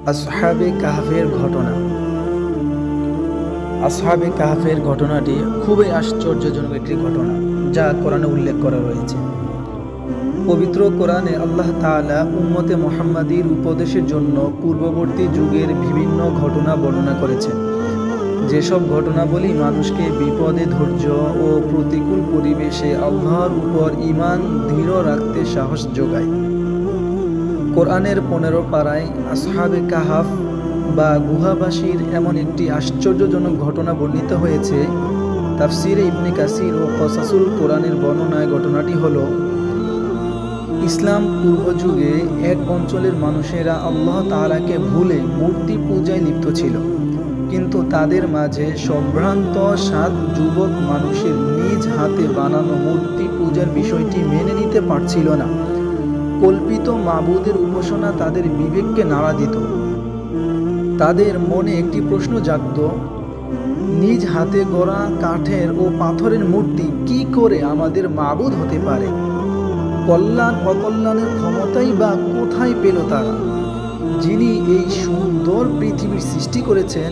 আসহাবে কাহফের ঘটনা। আসহাবে কাহফের ঘটনাটি খুবই আশ্চর্যজনক একটি ঘটনা, যা কোরআনে উল্লেখ করা রয়েছে। পবিত্র কোরআনে আল্লাহ তাআলা উম্মতে মুহাম্মাদীর উপদেশের জন্য পূর্ববর্তী যুগের বিভিন্ন ঘটনা বর্ণনা করেছেন, যেসব ঘটনাবলী মানুষকে বিপদে ধৈর্য ও প্রতিকূল পরিবেশে আল্লাহর উপর ঈমান দৃঢ় রাখতে সাহস যোগায়। কোরআনের 15 পারায় আসহাবে কাহাফ বা গুহাবাসীর এমন একটি আশ্চর্যজনক ঘটনা বর্ণিত হয়েছে। তাফসিরে ইবনে কাসির ও কসাসুল কোরআনের বর্ণনায় ঘটনাটি হলো, ইসলাম পূর্ব যুগে এক অঞ্চলের মানুষেরা আল্লাহ তাআলাকে ভুলে মূর্তি পূজায় লিপ্ত ছিল, কিন্তু তাদের মাঝে সম্ভ্রান্ত 7 যুবক মানুষের নিজ হাতে বানানো মূর্তি পূজার বিষয়টি মেনে নিতে পারছিল না। কল্পিত মাবুদের উপাসনা তাদের বিবেককে নাড়া দিত। তাদের মনে একটি প্রশ্ন জাগত, নিজ হাতে গড়া কাঠের ও পাথরের মূর্তি কি করে আমাদের মাবুদ হতে পারে? কল্যাণ অকল্যাণের ক্ষমতাই বা কোথায় পেল তারা? যিনি এই সুন্দর পৃথিবীর সৃষ্টি করেছেন,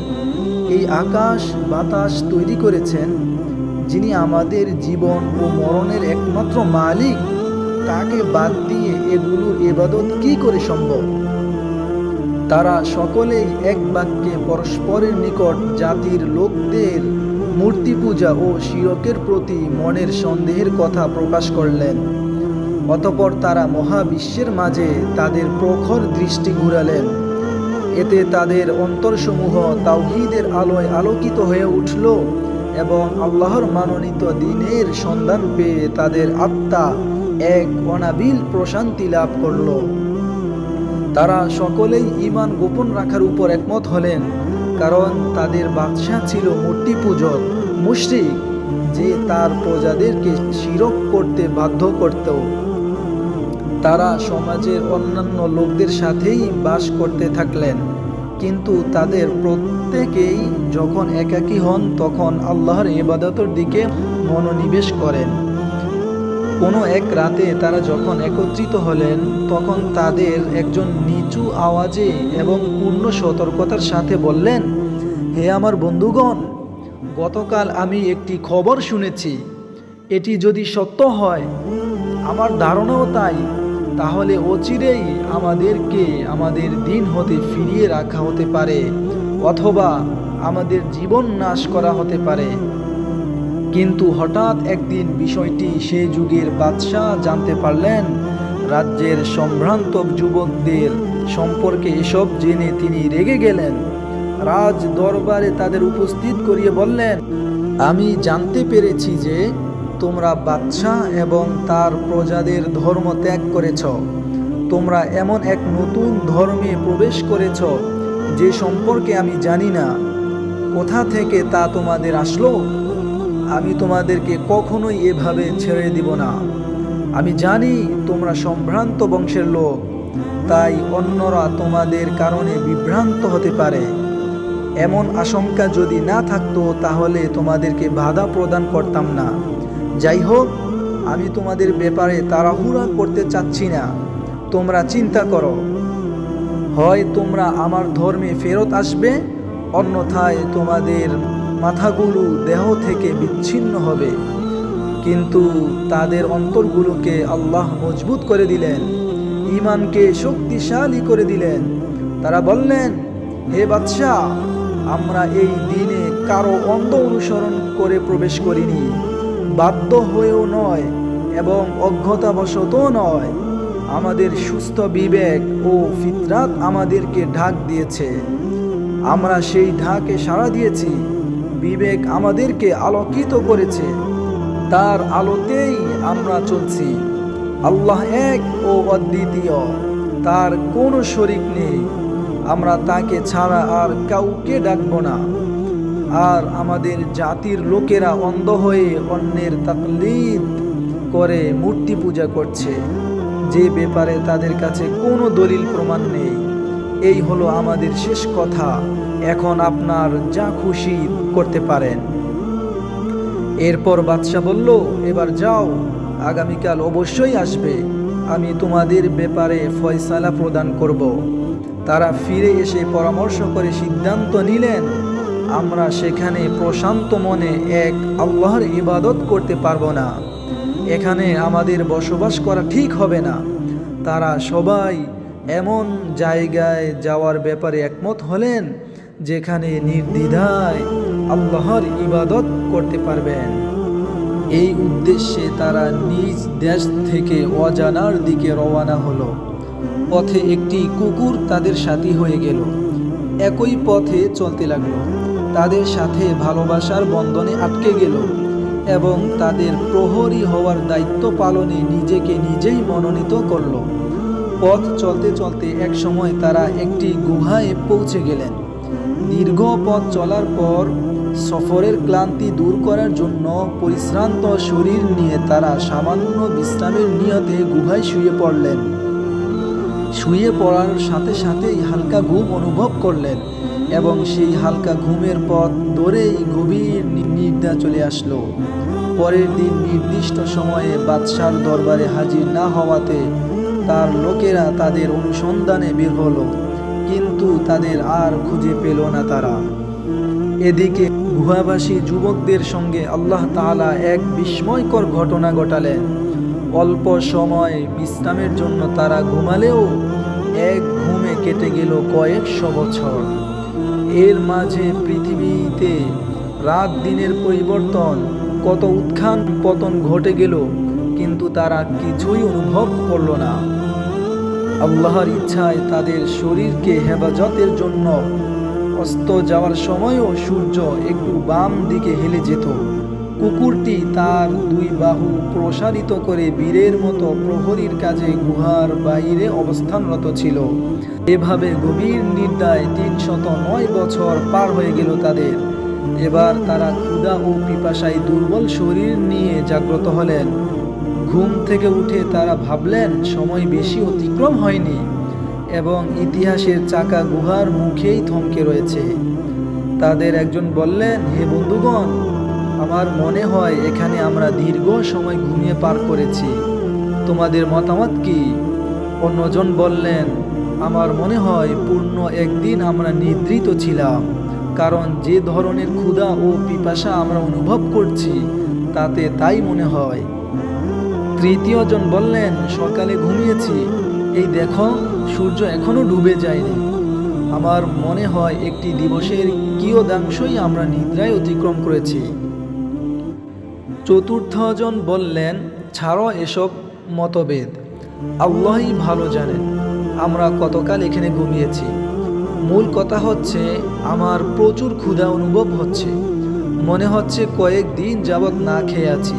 এই আকাশ বাতাস তৈরি করেছেন, যিনি আমাদের জীবন ও মরণের একমাত্র মালিক, তাকে বাদ দিয়ে এগুলোর ইবাদত কি করে সম্ভব? তারা সকলেই এক বাক্যে পরস্পরের নিকট জাতির লোকদের মূর্তি পূজা ও শিরকের প্রতি মনের সন্দেহের কথা প্রকাশ করলেন। অতঃপর তারা মহাবিশ্বের মাঝে তাদের প্রখর দৃষ্টি ঘুরালেন। এতে তাদের অন্তরসমূহ তাওহীদের আলোয় আলোকিত হয়ে উঠল এবং আল্লাহর মনোনীত দ্বীনের সন্ধান পেয়ে তাদের আত্মা এক অনাবিল প্রশান্তি লাভ করল। তারা সকলেই ঈমান গোপন রাখার উপর একমত হলেন, কারণ তাদের বাদশাহ ছিল মূর্তি পূজক মুশরিক, যে তার প্রজাদেরকে শিরক করতে বাধ্য করত। তারা সমাজের অন্যান্য লোকদের সাথেই বাস করতে থাকলেন, কিন্তু তাদের প্রত্যেকেই যখন একাকী হন তখন আল্লাহর ইবাদতের দিকে মনোনিবেশ করেন। কোনো এক রাতে তারা যখন একত্রিত হলেন, তখন তাদের একজন নিচু আওয়াজে এবং পূর্ণ সতর্কতার সাথে বললেন, হে আমার বন্ধুগণ, গতকাল আমি একটি খবর শুনেছি। এটি যদি সত্য হয়, আমার ধারণাও তাই, তাহলে অচিরেই আমাদেরকে আমাদের দিন হতে ফিরিয়ে রাখা হতে পারে, অথবা আমাদের জীবন নাশ করা হতে পারে। কিন্তু হঠাৎ একদিন বিষয়টি সে যুগের বাদশাহ জানতে পারলেন। রাজ্যের সম্ভ্রান্ত যুবকদের সম্পর্কে এসব জেনে তিনি রেগে গেলেন। রাজ দরবারে তাদের উপস্থিত করিয়ে বললেন, আমি জানতে পেরেছি যে তোমরা বাদশাহ এবং তার প্রজাদের ধর্ম ত্যাগ করেছ। তোমরা এমন এক নতুন ধর্মে প্রবেশ করেছ যে সম্পর্কে আমি জানি না। কোথা থেকে তা তোমাদের আসলো? আমি তোমাদেরকে কখনোই এভাবে ছেড়ে দিব না। আমি জানি তোমরা সম্ভ্রান্ত বংশের লোক, তাই অন্যরা তোমাদের কারণে বিভ্রান্ত হতে পারে। এমন আশঙ্কা যদি না থাকতো তাহলে তোমাদেরকে বাধা প্রদান করতাম না। যাই হোক, আমি তোমাদের ব্যাপারে তাড়াহুড়া করতে চাচ্ছি না। তোমরা চিন্তা করো, হয় তোমরা আমার ধর্মে ফেরত আসবে, অন্যথায় তোমাদের মাথাগুলো দেহ থেকে বিচ্ছিন্ন হবে। কিন্তু তাদের অন্তরগুলোকে আল্লাহ মজবুত করে দিলেন, ঈমানকে শক্তিশালী করে দিলেন। তারা বললেন, হে বাদশাহ, আমরা এই দিনে কারো অন্ধ অনুসরণ করে প্রবেশ করিনি, বাধ্য হয়েও নয় এবং অজ্ঞতাবশতও নয়। আমাদের সুস্থ বিবেক ও ফিতরাত আমাদেরকে ঢাক দিয়েছে। আমরা সেই ঢাকে সাড়া দিয়েছি। বিবেক আমাদেরকে আলোকিত করেছে, তার আলোতেই আমরা চলছি। আল্লাহ এক ও অদ্বিতীয়, তার কোনো শরিক নেই। আমরা তাকে ছাড়া আর কাউকে ডাকব না। আর আমাদের জাতির লোকেরা অন্ধ হয়ে অন্যের তাকলিদ করে মূর্তি পূজা করছে, যে ব্যাপারে তাদের কাছে কোনো দলিল প্রমাণ নেই। এই হলো আমাদের শেষ কথা। এখন আপনার যা খুশি করতে পারেন। এরপর বাদশাহ বলল, এবার যাও, আগামীকাল অবশ্যই আসবে, আমি তোমাদের ব্যাপারে ফয়সালা প্রদান করব। তারা ফিরে এসে পরামর্শ করে সিদ্ধান্ত নিলেন, আমরা সেখানে প্রশান্ত মনে এক আল্লাহর ইবাদত করতে পারবো না, এখানে আমাদের বসবাস করা ঠিক হবে না। তারা সবাই এমন জায়গায় যাওয়ার ব্যাপারে একমত হলেন যেখানে নির্দ্বিধায় আল্লাহর ইবাদত করতে পারবেন। এই উদ্দেশ্যে তারা নিজ দেশ থেকে অজানার দিকে রওনা হলো। পথে একটি কুকুর তাদের সাথী হয়ে গেল। একই পথে চলতে লাগলো, তাদের সাথে ভালোবাসার বন্ধনে আটকে গেল এবং তাদের প্রহরী হওয়ার দায়িত্ব পালনে নিজেকে নিজেই মনোনীত করল। পথ চলতে চলতে এক সময় তারা একটি গুহায় পৌঁছে গেলেন। দীর্ঘ পথ চলার পর সফরের ক্লান্তি দূর করার জন্য পরিশ্রান্ত শরীর নিয়ে তারা সামান্য বিশ্রামের নিয়তে গুহায় শুয়ে পড়লেন। শুয়ে পড়ার সাথে সাথেই হালকা ঘুম অনুভব করলেন এবং সেই হালকা ঘুমের পথ ধরেই গভীর নিদ্রা চলে আসলো। পরের দিন নির্দিষ্ট সময়ে বাদশার দরবারে হাজির না হওয়াতে তার লোকেরা তাদের অনুসন্ধানে বের হলো, কিন্তু তাদের আর খুঁজে পেল না তারা। এদিকে গুহাবাসী যুবকদের সঙ্গে আল্লাহ তাআলা এক বিস্ময়কর ঘটনা ঘটালেন। অল্প সময় বিশ্রামের জন্য তারা ঘুমালেও এক ঘুমে কেটে গেল কয়েকশো বছর। এর মাঝে পৃথিবীতে রাত দিনের পরিবর্তন, কত উত্থান পতন ঘটে গেল, কিন্তু তারা কিছুই অনুভব করল না। আল্লাহর ইচ্ছায় তাদের শরীরকে হেফাজতের জন্য অস্ত যাওয়ার সময়ও সূর্য একটু বাম দিকে হেলে যেত। কুকুরটি তার দুই বাহু প্রসারিত করে বীরের মতো প্রহরীর কাজে গুহার বাইরে অবস্থানরত ছিল। এভাবে গভীর নিদ্রায় 309 বছর পার হয়ে গেল তাদের। এবার তারা ক্ষুধা ও পিপাসায় দুর্বল শরীর নিয়ে জাগ্রত হলেন। ঘুম থেকে উঠে তারা ভাবলেন সময় বেশি অতিক্রম হয়নি এবং ইতিহাসের চাকা গুহার মুখেই থমকে রয়েছে। তাদের একজন বললেন, হে বন্ধুগণ, আমার মনে হয় এখানে আমরা দীর্ঘ সময় ঘুমিয়ে পার করেছি, তোমাদের মতামত কি? অন্যজন বললেন, আমার মনে হয় পূর্ণ একদিন আমরা নিদ্রিত ছিলাম, কারণ যে ধরনের ক্ষুধা ও পিপাসা আমরা অনুভব করছি তাতে তাই মনে হয়। তৃতীয় জন বললেন, সকালে ঘুমিয়েছি, এই দেখো সূর্য এখনো ডুবে যায়নি, আমার মনে হয় একটি দিবসের কিয়দাংশই আমরা নিদ্রায় অতিক্রম করেছি। চতুর্থ জন বললেন, ছাড়ো এসব মতভেদ, আল্লাহই ভালো জানেন আমরা কতকাল এখানে ঘুমিয়েছি। মূল কথা হচ্ছে আমার প্রচুর ক্ষুধা অনুভব হচ্ছে, মনে হচ্ছে কয়েকদিন যাবৎ না খেয়ে আছি।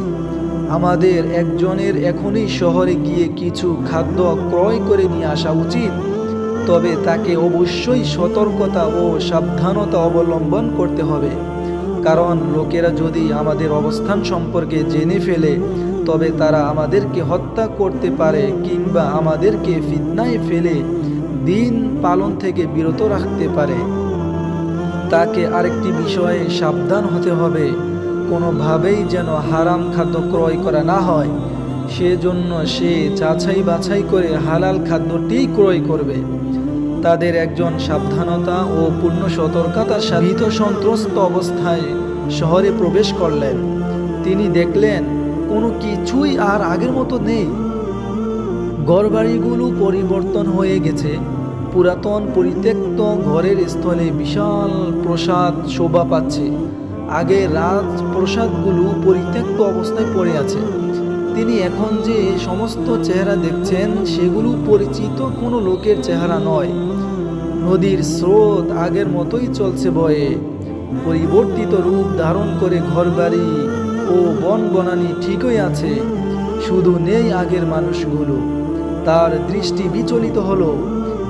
আমাদের একজনের এখনই শহরে গিয়ে কিছু খাদ্য ক্রয় করে নিয়ে আসা উচিত, তবে তাকে অবশ্যই সতর্কতা ও সাবধানতা অবলম্বন করতে হবে, কারণ লোকেরা যদি আমাদের অবস্থান সম্পর্কে জেনে ফেলে তবে তারা আমাদেরকে হত্যা করতে পারে কিংবা আমাদেরকে ফিতনায় ফেলে দিন পালন থেকে বিরত রাখতে পারে। তাকে আরেকটি বিষয়ে সাবধান হতে হবে, কোনোভাবেই যেন হারাম খাদ্য ক্রয় করা না হয়, সেজন্য সে যাচাই বাছাই করে হালাল খাদ্যটি ক্রয় করবে। তাদের একজন সাবধানতা ও পূর্ণ সতর্কতার সাথে সন্ত্রস্ত অবস্থায় শহরে প্রবেশ করলেন। তিনি দেখলেন কোনো কিছুই আর আগের মতো নেই। ঘরবাড়িগুলো পরিবর্তন হয়ে গেছে। পুরাতন পরিত্যক্ত ঘরের স্থলে বিশাল প্রাসাদ শোভা পাচ্ছে। আগে রাজপ্রাসাদগুলো পরিত্যক্ত অবস্থায় পড়ে আছে। তিনি এখন যে সমস্ত চেহারা দেখছেন সেগুলো পরিচিত কোনো লোকের চেহারা নয়। নদীর স্রোত আগের মতোই চলছে বয়ে, পরিবর্তিত রূপ ধারণ করে ঘরবাড়ি ও বন বনানী ঠিকই আছে, শুধু নেই আগের মানুষগুলো। তার দৃষ্টি বিচলিত হলো।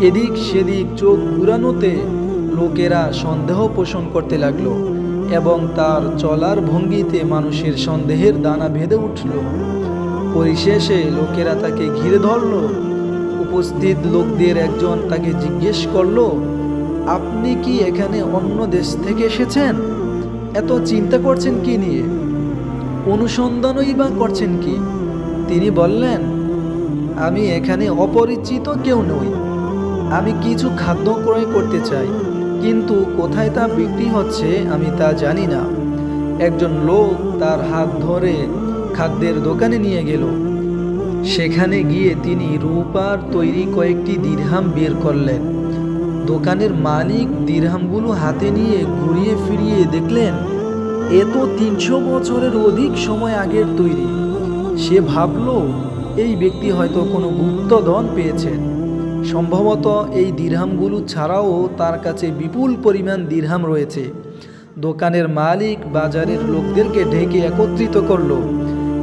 এদিক সেদিক চোখ ঘুরানোতে লোকেরা সন্দেহ পোষণ করতে লাগলো এবং তার চলার ভঙ্গিতে মানুষের সন্দেহের দানা বেঁধে উঠল। পরিশেষে লোকেরা তাকে ঘিরে ধরল। উপস্থিত লোকদের একজন তাকে জিজ্ঞেস করল, আপনি কি এখানে অন্য দেশ থেকে এসেছেন? এত চিন্তা করছেন কি নিয়ে? অনুসন্ধানই বা করছেন কি? তিনি বললেন, আমি এখানে অপরিচিত কেউ নই, আমি কিছু খাদ্য ক্রয় করতে চাই, কিন্তু কোথায় তা বিক্রি হচ্ছে আমি তা জানি না। একজন লোক তার হাত ধরে খাদ্যের দোকানে নিয়ে গেল। সেখানে গিয়ে তিনি রূপার তৈরি কয়েকটি দিরহাম বের করলেন। দোকানের মালিক দিরহামগুলো হাতে নিয়ে ঘুরিয়ে ফিরিয়ে দেখলেন এ তো ৩০০ বছরের অধিক সময় আগের তৈরি। সে ভাবল এই ব্যক্তি হয়তো কোনো গুপ্তধন পেয়েছেন। সম্ভবত এই দিরহামগুলো ছাড়াও তার কাছে বিপুল পরিমাণ দিরহাম রয়েছে। দোকানের মালিক বাজারের লোকদেরকে ডেকে একত্রিত করল।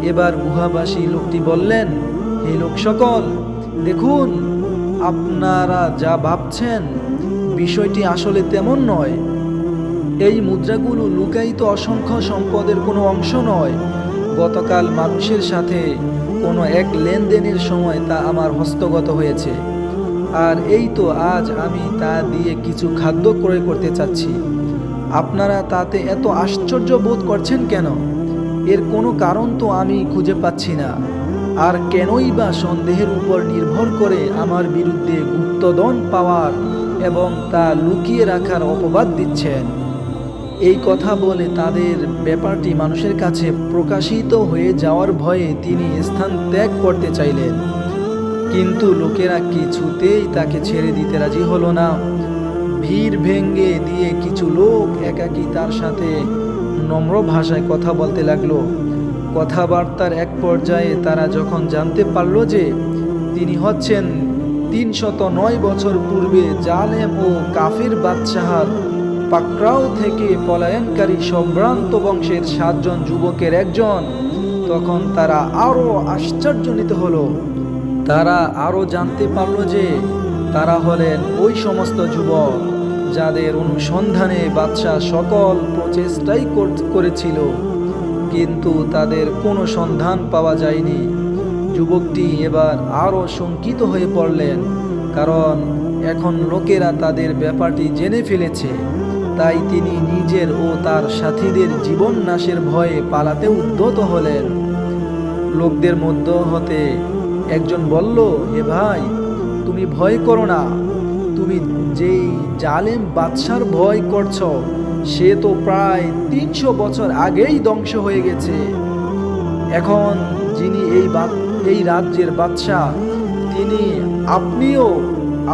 এবার গুহাবাসী লোকটি বললেন, হে লোক সকল, দেখুন, আপনারা যা ভাবছেন বিষয়টি আসলে তেমন নয়। এই মুদ্রাগুলো লুকায়িত অসংখ্য সম্পদের কোনো অংশ নয়। গতকাল মানুষের সাথে কোনো এক লেনদেনের সময় তা আমার হস্তগত হয়েছে, আর এই তো আজ আমি তা দিয়ে কিছু খাদ্য ক্রয় করতে চাচ্ছি। আপনারা তাতে এত আশ্চর্য বোধ করছেন কেন? এর কোনো কারণ তো আমি খুঁজে পাচ্ছি না। আর কেনই বা সন্দেহের উপর নির্ভর করে আমার বিরুদ্ধে গুপ্তধন পাওয়ার এবং তা লুকিয়ে রাখার অপবাদ দিচ্ছেন? এই কথা বলে তাদের ব্যাপারটি মানুষের কাছে প্রকাশিত হয়ে যাওয়ার ভয়ে তিনি স্থান ত্যাগ করতে চাইলেন, কিন্তু লোকেরা কিছুতেই তাকে ছেড়ে দিতে রাজি হলো না। ভিড় ভেঙে দিয়ে কিছু লোক একাকী তার সাথে নম্র ভাষায় কথা বলতে লাগলো। কথাবার্তার এক পর্যায়ে তারা যখন জানতে পারল যে তিনি হচ্ছেন ৩০৯ বছর পূর্বে জালেম ও কাফির বাদশাহ পাকরাও থেকে পলায়নকারী সম্ভ্রান্ত বংশের ৭ জন যুবকের একজন, তখন তারা আরও আশ্চর্যান্বিত হলো। তারা আরও জানতে পারল যে তারা হলেন ওই সমস্ত যুবক যাদের অনুসন্ধানে বাদশাহ সকল প্রচেষ্টাই করেছিল, কিন্তু তাদের কোনো সন্ধান পাওয়া যায়নি। যুবকটি এবার আরও শঙ্কিত হয়ে পড়লেন, কারণ এখন লোকেরা তাদের ব্যাপারটি জেনে ফেলেছে। তাই তিনি নিজের ও তার সাথীদের জীবন নাশের ভয়ে পালাতে উদ্যত হলেন। লোকদের মধ্য হতে একজন বলল, হে ভাই, তুমি ভয় করো না। তুমি যেই জালেম বাদশার ভয় করছ সে তো প্রায় ৩০০ বছর আগেই ধ্বংস হয়ে গেছে। এখন যিনি এই রাজ্যের বাদশাহ, তিনি আপনিও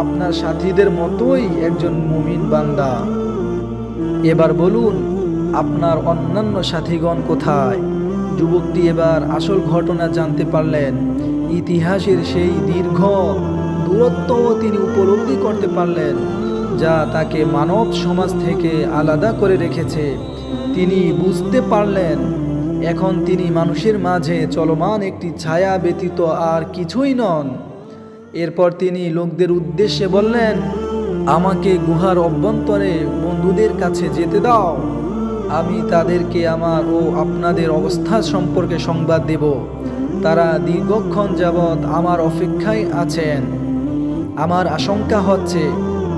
আপনার সাথীদের মতোই একজন মুমিন বান্দা। এবার বলুন, আপনার অন্যান্য সাথীগণ কোথায়? যুবকটি এবার আসল ঘটনা জানতে পারলেন। ইতিহাসের সেই দীর্ঘ দূরত্ব তিনি উপলব্ধি করতে পারলেন, যা তাকে মানব সমাজ থেকে আলাদা করে রেখেছে। তিনি বুঝতে পারলেন এখন তিনি মানুষের মাঝে চলমান একটি ছায়া ব্যতীত আর কিছুই নন। এরপর তিনি লোকদের উদ্দেশ্যে বললেন, আমাকে গুহার অভ্যন্তরে বন্ধুদের কাছে যেতে দাও। আমি তাদেরকে আমার ও আপনাদের অবস্থা সম্পর্কে সংবাদ দেব। তারা দীর্ঘক্ষণ যাবৎ আমার অপেক্ষায় আছেন। আমার আশঙ্কা হচ্ছে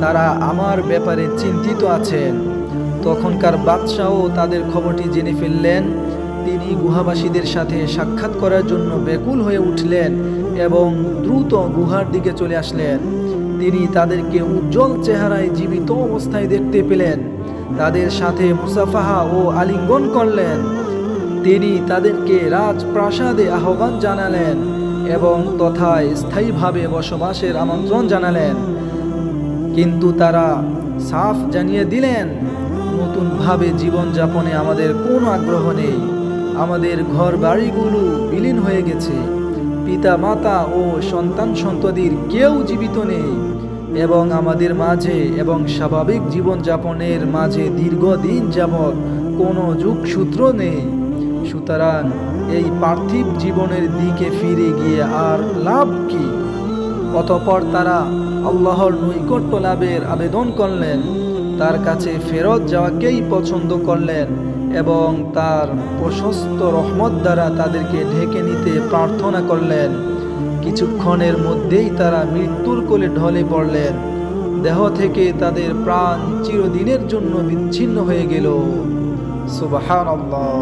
তারা আমার ব্যাপারে চিন্তিত আছেন। তখনকার বাদশাহও তাদের খবরটি জেনে ফেললেন। তিনি গুহাবাসীদের সাথে সাক্ষাৎ করার জন্য ব্যাকুল হয়ে উঠলেন এবং দ্রুত গুহার দিকে চলে আসলেন। তিনি তাদেরকে উজ্জ্বল চেহারায় জীবিত অবস্থায় দেখতে পেলেন। তাদের সাথে মুসাফাহা ও আলিঙ্গন করলেন। তিনি তাদেরকে রাজপ্রাসাদে আহ্বান জানালেন এবং তথায় স্থায়ীভাবে বসবাসের আমন্ত্রণ জানালেন। কিন্তু তারা সাফ জানিয়ে দিলেন, নতুনভাবে জীবনযাপনে আমাদের কোনো আগ্রহ নেই। আমাদের ঘর বাড়িগুলো বিলীন হয়ে গেছে। পিতা মাতা ও সন্তান সন্ততির কেউ জীবিত নেই এবং আমাদের মাঝে এবং স্বাভাবিক জীবনযাপনের মাঝে দীর্ঘদিন যাবৎ কোনো যোগসূত্র নেই। সুতরাং এই পার্থিব জীবনের দিকে ফিরে গিয়ে আর লাভ কি? অতঃপর তারা আল্লাহর নৈকট্য লাভের আবেদন করলেন, তার কাছে ফেরত যাওয়াকেই পছন্দ করলেন এবং তার প্রশস্ত রহমত দ্বারা তাদেরকে ঢেকে নিতে প্রার্থনা করলেন। কিছুক্ষণের মধ্যেই তারা মৃত্যুর কোলে ঢলে পড়লেন। দেহ থেকে তাদের প্রাণ চিরদিনের জন্য বিচ্ছিন্ন হয়ে গেল। সুবহানাল্লাহ।